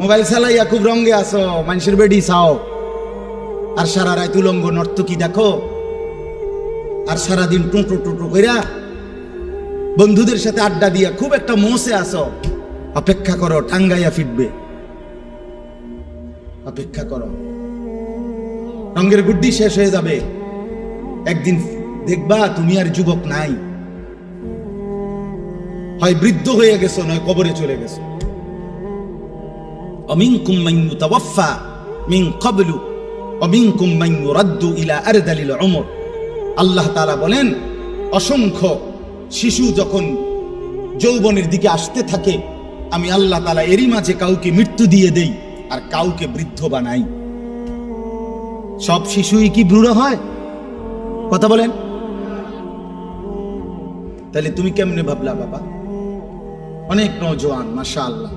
Mobile চালাইয়া খুব রঙে আসো, মানুষের বেডি চাও, আর সারা রাত উলঙ্গ নর্তকী দেখো, আর সারাদিন টুটো টুটো কইরা বন্ধুদের সাথে আড্ডা দিয়া খুব একটা মোসে আসো। অপেক্ষা করো, টাঙ্গাইয়া ফিটবে। অপেক্ষা করো, রঙের গুড্ডি শেষ হয়ে যাবে। একদিন দেখবা তুমি আর যুবক নাই, হয় বৃদ্ধ হয়ে গেছো, নয় কবরে চলে গেছো। অমিনকুম মান ইউতাওয়াফা মিন ক্বাবলু অমিনকুম মান ইউরাদ্দু ইলা আরদালিল উমর। আল্লাহ তাআলা বলেন, অসংখ্য শিশু যখন যৌবনের দিকে আসতে থাকে, আমি আল্লাহ তাআলা এরই মাঝে কাউকে মৃত্যু দিয়ে দেই আর কাউকে বৃদ্ধ বানাই। সব শিশুই কি বুড়ো হয়? কথা বলেন। তাহলে তুমি কেমনে ভাবলা বাবা? অনেক নওজোয়ান, মাশাআল্লাহ।